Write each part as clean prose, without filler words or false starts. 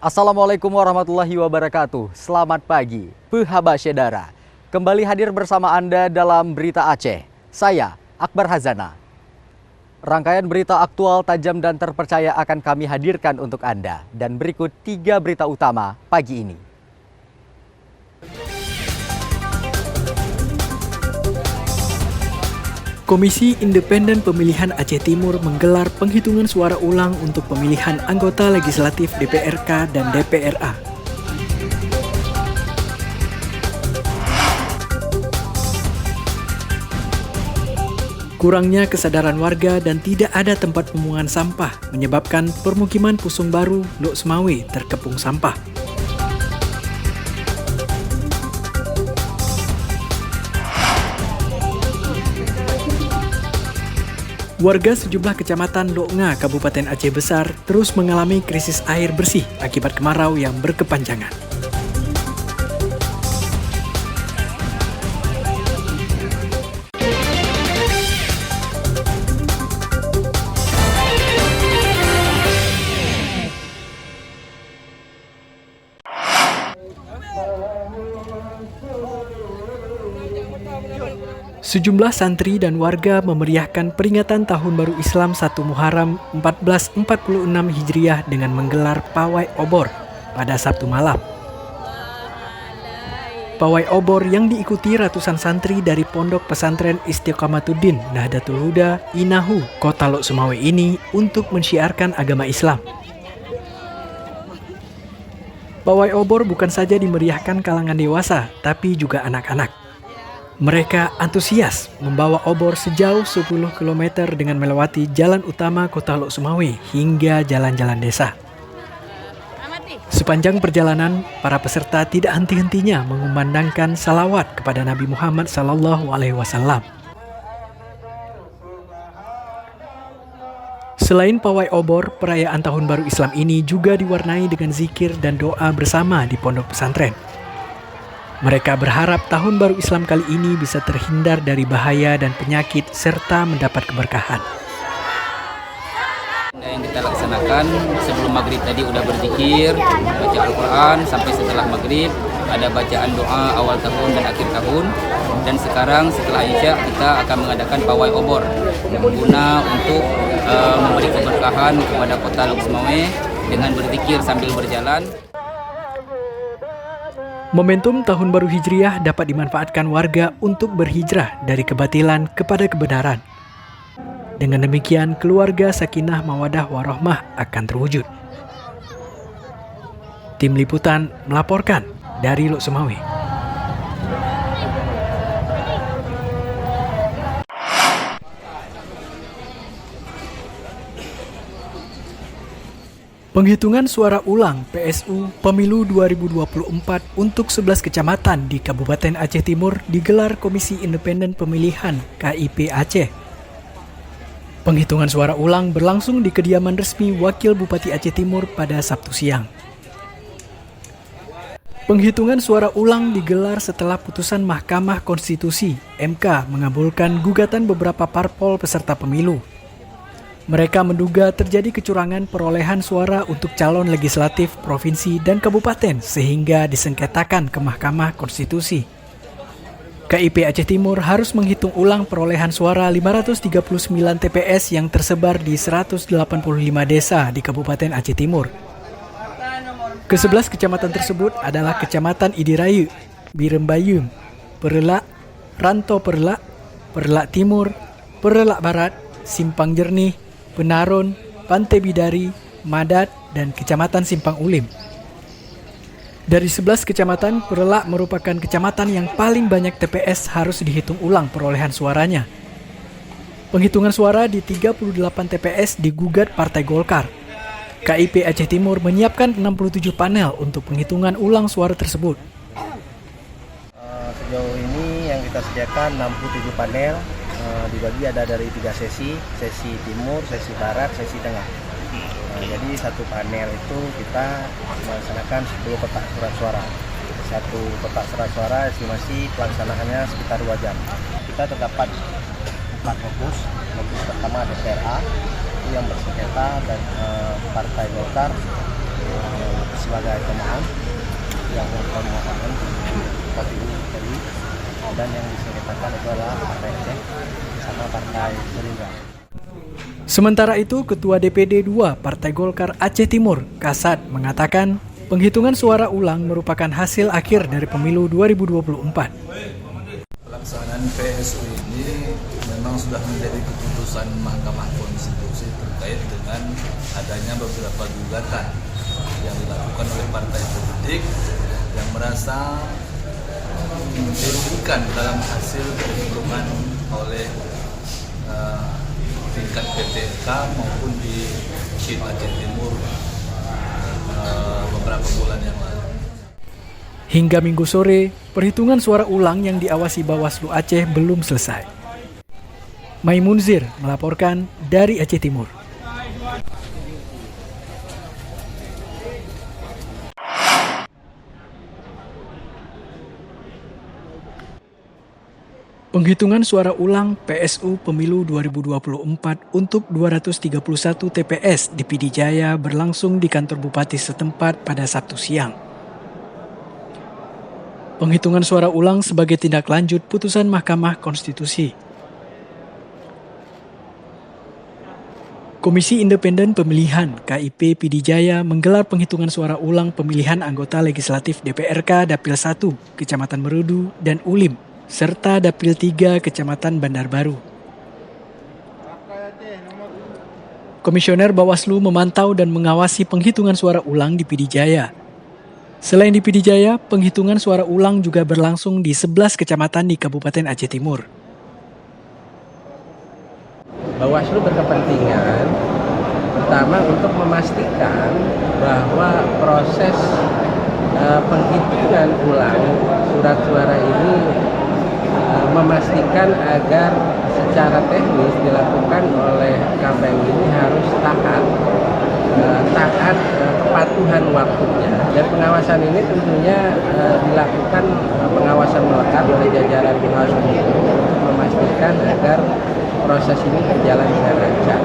Assalamualaikum warahmatullahi wabarakatuh. Selamat pagi, Pehaba Syedara. Kembali hadir bersama Anda dalam Berita Aceh. Saya, Akbar Hazana. Rangkaian berita aktual, tajam, dan terpercaya akan kami hadirkan untuk Anda. Dan berikut 3 berita utama pagi ini. Komisi Independen Pemilihan Aceh Timur menggelar penghitungan suara ulang untuk pemilihan anggota legislatif DPRK dan DPRA. Kurangnya kesadaran warga dan tidak ada tempat pembuangan sampah menyebabkan permukiman Pusung Baru, Lok Semawe terkepung sampah. Warga sejumlah kecamatan Loknga, Kabupaten Aceh Besar terus mengalami krisis air bersih akibat kemarau yang berkepanjangan. Sejumlah santri dan warga memeriahkan peringatan Tahun Baru Islam 1 Muharram 1446 Hijriah dengan menggelar pawai obor pada Sabtu malam. Pawai obor yang diikuti ratusan santri dari Pondok Pesantren Istiqamatuddin Nahdlatul Huda, Inahu, Kota Lok Semawe ini untuk mensyiarkan agama Islam. Pawai obor bukan saja dimeriahkan kalangan dewasa, tapi juga anak-anak. Mereka antusias membawa obor sejauh 10 km dengan melewati jalan utama Kota Lok Semawe hingga jalan-jalan desa. Sepanjang perjalanan, para peserta tidak henti-hentinya mengumandangkan salawat kepada Nabi Muhammad SAW. Selain pawai obor, perayaan Tahun Baru Islam ini juga diwarnai dengan zikir dan doa bersama di pondok pesantren. Mereka berharap Tahun Baru Islam kali ini bisa terhindar dari bahaya dan penyakit serta mendapat keberkahan. Yang kita laksanakan sebelum maghrib tadi udah berzikir, baca Al-Quran, sampai setelah maghrib ada bacaan doa awal tahun dan akhir tahun. Dan sekarang setelah Isya kita akan mengadakan pawai obor guna untuk memberi keberkahan kepada Kota Lok Semawe dengan berzikir sambil berjalan. Momentum Tahun Baru Hijriah dapat dimanfaatkan warga untuk berhijrah dari kebatilan kepada kebenaran. Dengan demikian, keluarga Sakinah Mawadah Warohmah akan terwujud. Tim Liputan melaporkan dari Lok Semawe. Penghitungan suara ulang PSU Pemilu 2024 untuk 11 kecamatan di Kabupaten Aceh Timur digelar Komisi Independen Pemilihan KIP Aceh. Penghitungan suara ulang berlangsung di kediaman resmi Wakil Bupati Aceh Timur pada Sabtu siang. Penghitungan suara ulang digelar setelah putusan Mahkamah Konstitusi (MK) mengabulkan gugatan beberapa parpol peserta pemilu. Mereka menduga terjadi kecurangan perolehan suara untuk calon legislatif provinsi dan kabupaten sehingga disengketakan ke Mahkamah Konstitusi. KIP Aceh Timur harus menghitung ulang perolehan suara 539 TPS yang tersebar di 185 desa di Kabupaten Aceh Timur. Ke-11 kecamatan tersebut adalah Kecamatan Idirayu, Birembayung, Perelak, Ranto Perelak, Perelak Timur, Perelak Barat, Simpang Jernih, Penaron, Pantai Bidari, Madat, dan Kecamatan Simpang Ulim. Dari 11 kecamatan, Perelak merupakan kecamatan yang paling banyak TPS harus dihitung ulang perolehan suaranya. Penghitungan suara di 38 TPS digugat Partai Golkar. KIP Aceh Timur menyiapkan 67 panel untuk penghitungan ulang suara tersebut. Sejauh ini yang kita sediakan 67 panel. Dibagi ada dari 3 sesi timur, sesi barat, sesi tengah. Jadi satu panel itu kita melaksanakan 10 kotak surat suara. Satu kotak surat suara estimasi pelaksanaannya sekitar 2 jam. Kita terdapat 4 fokus. Fokus pertama DPRA, itu yang bersengketa dan Partai Golkar sebagai pemohon yang permohonan KPU tadi, dan yang disengketakan itu adalah Partai Aceh sama Partai Gerindra. Sementara itu, Ketua DPD 2 Partai Golkar Aceh Timur, Kasat, mengatakan penghitungan suara ulang merupakan hasil akhir dari pemilu 2024. Pelaksanaan PSU ini memang sudah menjadi keputusan Mahkamah Konstitusi terkait dengan adanya beberapa gugatan yang dilakukan oleh partai politik yang merasa dirugikan dalam hasil perhitungan oleh tingkat PTK maupun di SHIN Aceh Timur beberapa bulan yang lalu. Hingga Minggu sore, perhitungan suara ulang yang diawasi Bawaslu Aceh belum selesai. Maimunzir melaporkan dari Aceh Timur. Penghitungan suara ulang PSU Pemilu 2024 untuk 231 TPS di Pidi Jaya berlangsung di kantor Bupati setempat pada Sabtu siang. Penghitungan suara ulang sebagai tindak lanjut putusan Mahkamah Konstitusi. Komisi Independen Pemilihan KIP Pidi Jaya menggelar penghitungan suara ulang pemilihan anggota legislatif DPRK Dapil 1, Kecamatan Merudu, dan Ulim, serta Dapil 3 Kecamatan Bandar Baru. Komisioner Bawaslu memantau dan mengawasi penghitungan suara ulang di Pidi Jaya. Selain di Pidi Jaya, penghitungan suara ulang juga berlangsung di 11 kecamatan di Kabupaten Aceh Timur. Bawaslu berkepentingan pertama untuk memastikan bahwa proses penghitungan ulang surat suara ini memastikan agar secara teknis dilakukan oleh KPU ini harus taat kepatuhan waktunya, dan pengawasan ini tentunya dilakukan pengawasan melekat oleh jajaran pengawas pemilu untuk memastikan agar proses ini berjalan dengan lancar.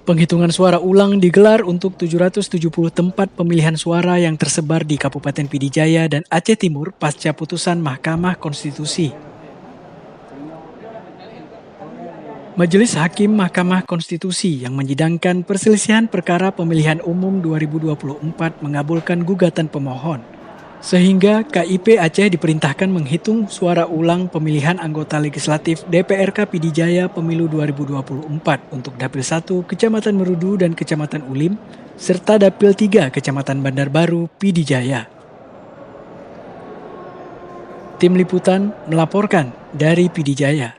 Penghitungan suara ulang digelar untuk 770 tempat pemilihan suara yang tersebar di Kabupaten Pidi Jaya dan Aceh Timur pasca putusan Mahkamah Konstitusi. Majelis Hakim Mahkamah Konstitusi yang menyidangkan perselisihan perkara pemilihan umum 2024 mengabulkan gugatan pemohon, sehingga KIP Aceh diperintahkan menghitung suara ulang pemilihan anggota legislatif DPRK Pidi Jaya Pemilu 2024 untuk Dapil 1 Kecamatan Merudu dan Kecamatan Ulim, serta Dapil 3 Kecamatan Bandar Baru Pidi Jaya. Tim Liputan melaporkan dari Pidi Jaya.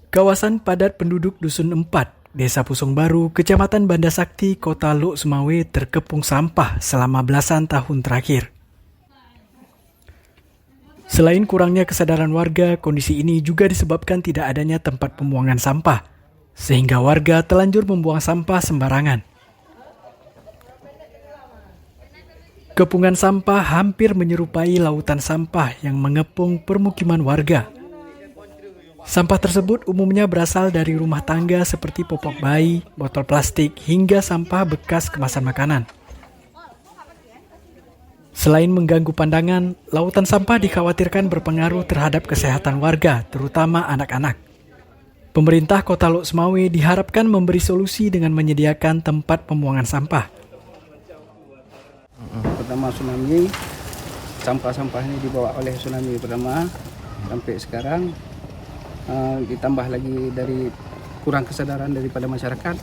Kawasan padat penduduk Dusun 4, Desa Pusong Baru, Kecamatan Banda Sakti, Kota Lok Sumawe terkepung sampah selama belasan tahun terakhir. Selain kurangnya kesadaran warga, kondisi ini juga disebabkan tidak adanya tempat pembuangan sampah, sehingga warga telanjur membuang sampah sembarangan. Kepungan sampah hampir menyerupai lautan sampah yang mengepung permukiman warga. Sampah tersebut umumnya berasal dari rumah tangga seperti popok bayi, botol plastik, hingga sampah bekas kemasan makanan. Selain mengganggu pandangan, lautan sampah dikhawatirkan berpengaruh terhadap kesehatan warga, terutama anak-anak. Pemerintah Kota Lok Sumawe diharapkan memberi solusi dengan menyediakan tempat pembuangan sampah. Pertama tsunami, sampah-sampah ini dibawa oleh tsunami pertama sampai sekarang, ditambah lagi dari kurang kesadaran daripada masyarakat.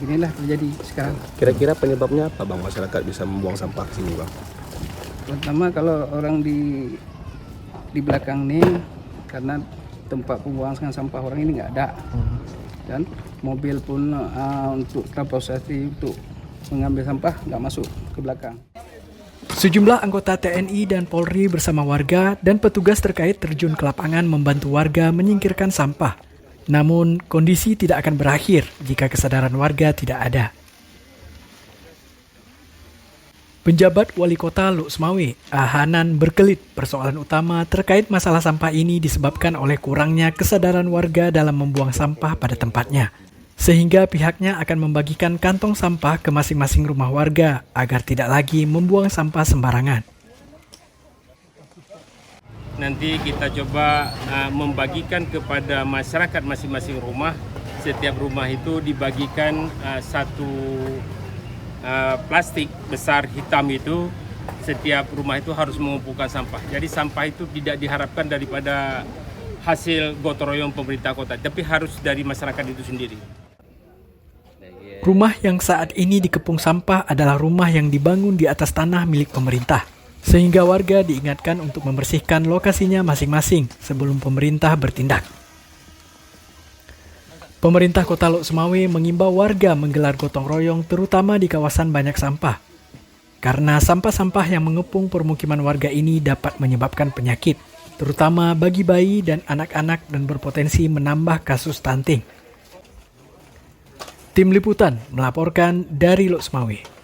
Inilah terjadi sekarang. Kira-kira penyebabnya apa bang, masyarakat bisa membuang sampah ke sini bang? Pertama kalau orang di belakang ini, karena tempat pembuangan sampah orang ini nggak ada, dan mobil pun untuk transportasi untuk mengambil sampah nggak masuk ke belakang. Sejumlah anggota TNI dan Polri bersama warga dan petugas terkait terjun ke lapangan membantu warga menyingkirkan sampah. Namun, kondisi tidak akan berakhir jika kesadaran warga tidak ada. Penjabat Wali Kota Luk Semawe, Hanan berkelit persoalan utama terkait masalah sampah ini disebabkan oleh kurangnya kesadaran warga dalam membuang sampah pada tempatnya. Sehingga pihaknya akan membagikan kantong sampah ke masing-masing rumah warga agar tidak lagi membuang sampah sembarangan. Nanti kita coba membagikan kepada masyarakat masing-masing rumah. Setiap rumah itu dibagikan satu plastik besar hitam itu. Setiap rumah itu harus mengumpulkan sampah. Jadi sampah itu tidak diharapkan daripada hasil gotong royong pemerintah kota, tapi harus dari masyarakat itu sendiri. Rumah yang saat ini dikepung sampah adalah rumah yang dibangun di atas tanah milik pemerintah. Sehingga warga diingatkan untuk membersihkan lokasinya masing-masing sebelum pemerintah bertindak. Pemerintah Kota Luk Semawe mengimbau warga menggelar gotong royong terutama di kawasan banyak sampah. Karena sampah-sampah yang mengepung permukiman warga ini dapat menyebabkan penyakit, terutama bagi bayi dan anak-anak dan berpotensi menambah kasus stunting. Tim Liputan melaporkan dari Luk Semawe.